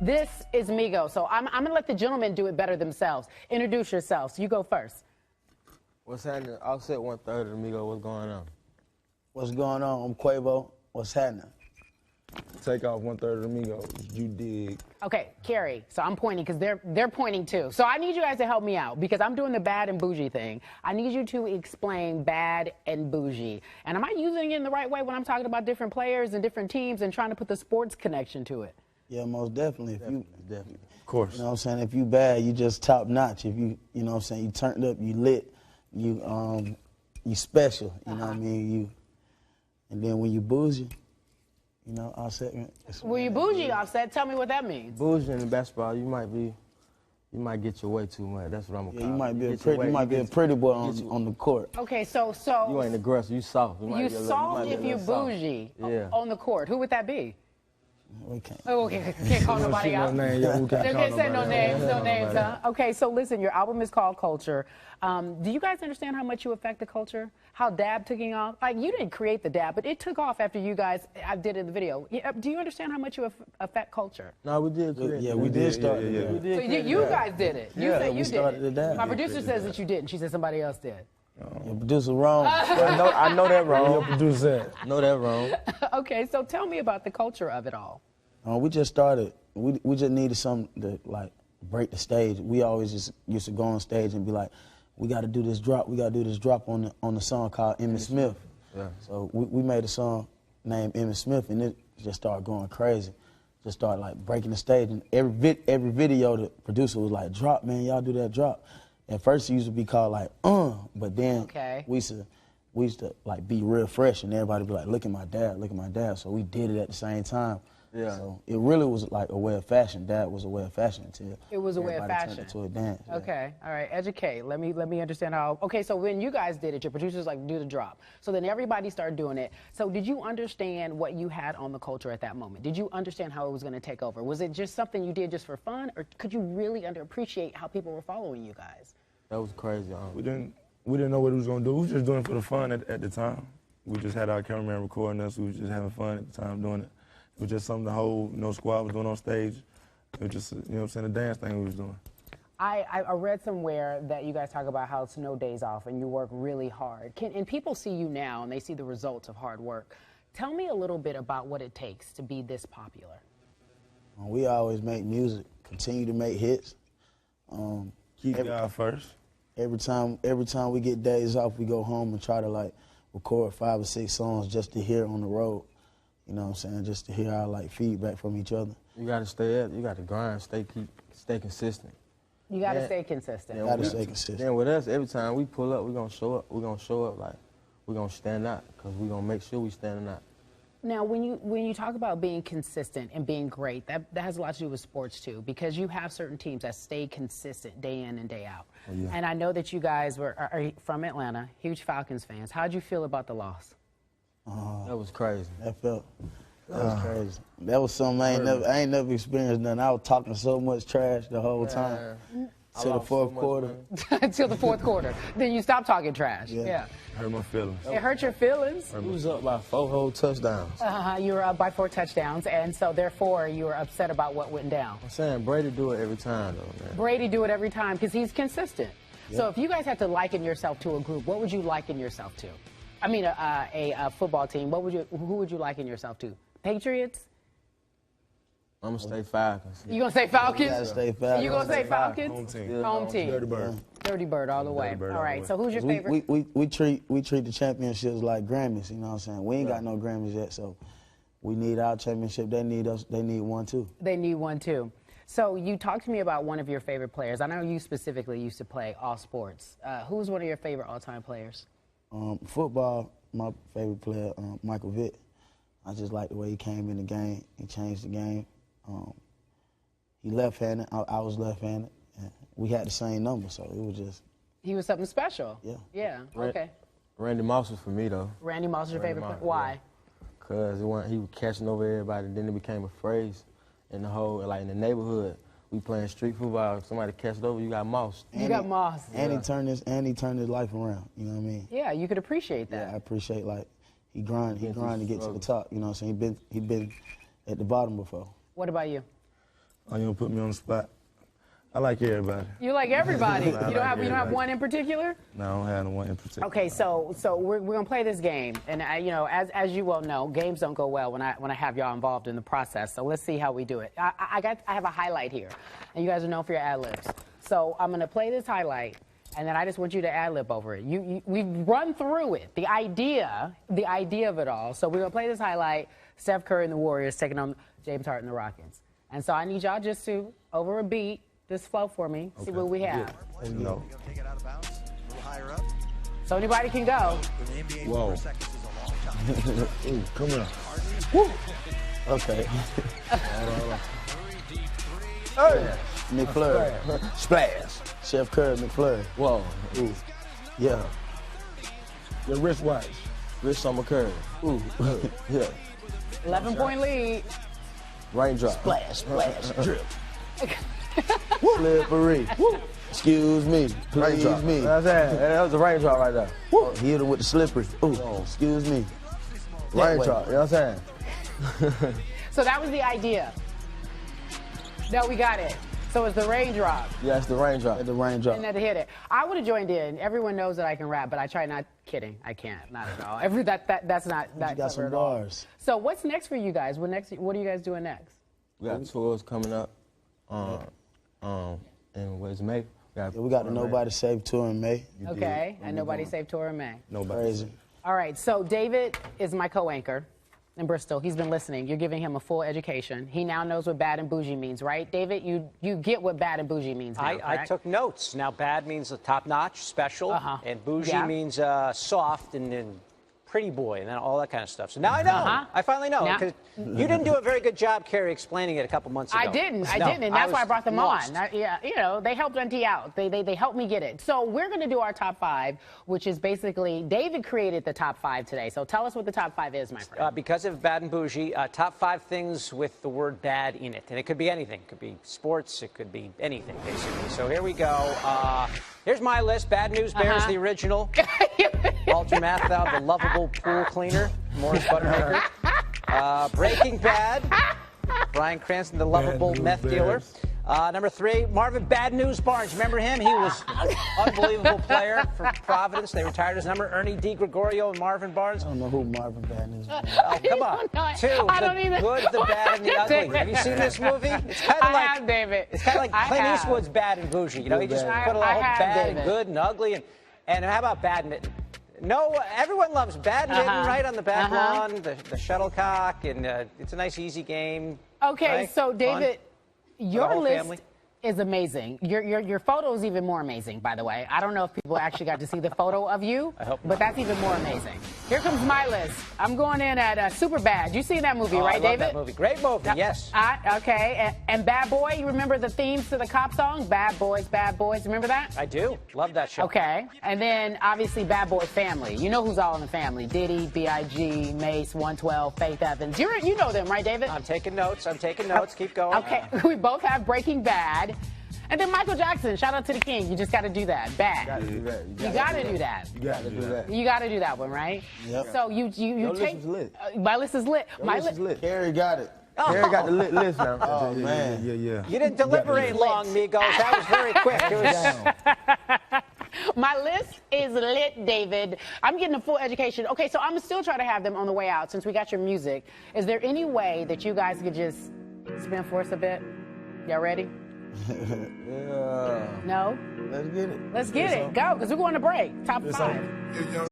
This is Migos, so I'm going to let the gentlemen do it better themselves. Introduce yourselves. You go first. What's happening? Offset 1/3 of the Migos. What's going on? What's going on? I'm Quavo. What's happening? Take off 1/3 of the Migos. You dig? Okay, Carrie. So I'm pointing because they're pointing too. So I need you guys to help me out because I'm doing the Bad and Bougie thing. I need you to explain Bad and Bougie. And am I using it in the right way when I'm talking about different players and different teams and trying to put the sports connection to it? Yeah, most definitely. Definitely. Of course. You know what I'm saying? If you bad, you just top notch. If you know what I'm saying, you turned up, you lit, you special. You know what I mean? And then when you bougie, you know, Offset. Well, you bougie, Offset. Tell me what that means. Bougie in the basketball, you might get your way too much. That's what I'm gonna Yeah, call you it. might be a pretty boy on the court. Okay, so You ain't aggressive. You soft. you soft if you bougie on the court. Who would that be? We can't. Oh, okay. Can't call nobody out. Name, yeah, we can't They call can't say no nobody names, out. no names, huh? Okay, so listen, your album is called Culture. Do you guys understand how much you affect the culture? How dab took off? Like, you didn't create the dab, but it took off after you guys, I did in the video. Do you understand how much you affect culture? No, we did create. Yeah, we did start. We Yeah. did So create you that. guys did it. You say we you started did the dab. My producer says that you didn't. She said somebody else did. Your producer wrong. I know that wrong. Producer. Know that wrong. Okay, so tell me about the culture of it all. We just started. We just needed something to like break the stage. We always just used to go on stage and be like, we got to do this drop. We got to do this drop on the song called Emmett Smith. Yeah. So we made a song named Emmett Smith, and it just started going crazy. Just started like breaking the stage, and every video the producer was like, drop, man, y'all do that drop. At first it used to be called like, but then we used to like be real fresh, and everybody be like, look at my dad, look at my dad. So we did it at the same time. Yeah. So it really was like a way of fashion. Dad was a way of fashion until It was a way of everybody fashion. turned it to a dance. Yeah. Okay, all right, educate. Let me understand how. Okay, so when you guys did it, your producers like do the drop. So then everybody started doing it. So did you understand what you had on the culture at that moment? Did you understand how it was going to take over? Was it just something you did just for fun, or could you really appreciate how people were following you guys? That was crazy. We didn't know what we was gonna do. We was just doing it for the fun at the time. We just had our cameraman recording us. We was just having fun at the time doing it. It was just something the whole squad was doing on stage. It was just what I'm saying, a dance thing we was doing. I read somewhere that you guys talk about how it's no days off and you work really hard. And people see you now and they see the results of hard work. Tell me a little bit about what it takes to be this popular. We always make music, continue to make hits. Keep God first. Every time we get days off, we go home and try to like record 5 or 6 songs just to hear on the road. You know what I'm saying? Just to hear our like feedback from each other. You gotta you gotta grind, stay consistent. You got to stay consistent. Gotta stay consistent. Then with us, every time we pull up, we're gonna show up. We're gonna show up like we're gonna stand out, because we're gonna make sure we standing out. Now, when you talk about being consistent and being great, that has a lot to do with sports too, because you have certain teams that stay consistent day in and day out. Oh, yeah. And I know that you guys are from Atlanta, huge Falcons fans. How'd you feel about the loss? That was crazy. That was crazy. That was something I ain't never experienced nothing. I was talking so much trash the whole time. Till the fourth quarter. Until the fourth quarter. Then you stopped talking trash. Yeah. Hurt my feelings. It hurt your feelings. We was up by 4 whole touchdowns. You were up by 4 touchdowns, and so therefore you were upset about what went down. I'm saying Brady do it every time though, man. Brady do it every time because he's consistent. Yep. So if you guys had to liken yourself to a group, what would you liken yourself to? I mean, a football team. Who would you liken yourself to? Patriots? I'm gonna stay Falcons. You gonna say Falcons? You gotta stay Falcons. You gonna say Falcons? Home team. Yeah. Home team. Dirty Bird. Dirty Bird all the way. Bird All all right. the way. So who's your favorite? We treat the championships like Grammys. You know what I'm saying? We ain't got no Grammys yet, so we need our championship. They need us. They need one too. They need one too. So you talked to me about one of your favorite players. I know you specifically used to play all sports. Who's one of your favorite all-time players? Football, my favorite player, Michael Vick. I just like the way he came in the game. He changed the game. He left-handed. I was left-handed. And we had the same number, so it was just. He was something special. Yeah. Yeah. Okay. Randy Moss was for me though. Randy Moss is your favorite player. Moss, Why? Cause he was catching over everybody, and then it became a phrase in the whole, like in the neighborhood. We playing street football. If somebody catches over, you got Moss. You got Moss. And he turned his life around. You know what I mean? Yeah, you could appreciate that. Yeah, I appreciate like he grind to get to the top. You know what I'm saying? He been at the bottom before. What about you? Oh, you don't put me on the spot? I like everybody. You like everybody. You I don't like have everybody. one in particular? No, I don't have no one in particular. Okay, so we're gonna play this game, and you know, as you well know, games don't go well when I have y'all involved in the process. So let's see how we do it. I have a highlight here, and you guys are known for your ad-libs. So I'm gonna play this highlight, and then I just want you to ad-lib over it. We run through it, the idea of it all. So we're gonna play this highlight. Steph Curry and the Warriors taking on James Harden and the Rockets. And so I need y'all just to over a beat. Just flow for me. See what we have. No. So anybody can go. Whoa. Ooh, come here. Woo. Okay. Hey. McFlurry. Splash. Chef Curry, McFlurry. Whoa. Ooh. Yeah. Your wristwatch. Rich Summer Curry. Ooh. Yeah. 11-point lead. Raindrop. Splash, splash, drip. Slippery. Excuse me. Please Raindrop. me. That's it. That was a raindrop right there. Oh, hit her with the slippery. Ooh. Excuse me. That Raindrop. way. You know what I'm saying? So that was the idea. No, we got it. So it's the raindrop. Yeah, it's the raindrop. The raindrop. And then to hit it. I would have joined in. Everyone knows that I can rap, but I try not. Kidding. I can't. Not at all. That's not that You got some clever at all. bars. So what's next for you guys? What are you guys doing next? We got tours coming up. And what's May? We got the Nobody Safe tour in May. Okay. And Nobody Safe tour in May. Nobody. Crazy. All right. So David is my co-anchor in Bristol. He's been listening. You're giving him a full education. He now knows what bad and bougie means, right? David, you get what bad and bougie means now, I correct? took notes. Now, bad means top-notch, special, and bougie means soft and pretty boy, and then all that kind of stuff. So now I know. I finally know. Now- Because you didn't do a very good job, Carrie, explaining it a couple months ago. I didn't, No, and that's why I was brought them lost. on. Yeah, you know, they helped Auntie out. They helped me get it. So we're going to do our top 5, which is basically, David created the top 5 today. So tell us what the top 5 is, my friend. Because of Bad and Bougie, top 5 things with the word bad in it. And it could be anything. It could be sports. It could be anything, basically. So here we go. Here's my list. Bad News Bears, the original. Walter Matthau, the lovable pool cleaner. Morris Buttermaker. Breaking Bad. Brian Cranston, the lovable Bad meth News dealer. Bears. Number 3, Marvin Bad News Barnes. Remember him? He was an unbelievable player for Providence. They retired his number. Ernie DiGregorio and Marvin Barnes. I don't know who Marvin Bad is. Oh, come on. 2, the good, the bad, and the ugly. Have you seen this movie? It's kind of I like have, David. It's kind of like I Clint have. Eastwood's Bad and Bougie. You know, he just Bad. put a I whole have, bad David. and good and ugly. And how about badminton? No, everyone loves badminton, right, on the back lawn, the shuttlecock, and it's a nice, easy game. Okay, right? so Fun. David, your whole list family. is amazing. Your photo is even more amazing, by the way. I don't know if people actually got to see the photo of you, I hope but not. that's even more amazing. Here comes my list. I'm going in at Superbad. You seen that movie, Oh, right, I love David? that movie. Great movie, yes. Okay, and Bad Boy, you remember the themes to the cop song? Bad Boys, Remember that? I do. Love that show. Okay, and then obviously Bad Boy Family. You know who's all in the family. Diddy, B.I.G., Mace, 112, Faith Evans. You know them, right, David? I'm taking notes. Keep going. Okay, we both have Breaking Bad. And then Michael Jackson, shout out to the king. You just got to do that. Bad. You gotta do that. You got to do that. You gotta do that. You got to do that one, right? Yep. So you Your take. list is lit. My list is lit. Your My list is lit. Carrie got it. Harry got the lit list now. Oh, man. Yeah. You didn't deliberate long, Migos. That was very quick. It was. My list is lit, David. I'm getting a full education. Okay, so I'm gonna still try to have them on the way out since we got your music. Is there any way that you guys could just spin for us a bit? Y'all ready? Yeah. No? Let's get it. Let's get it. Go, because we're going to break. Top 5.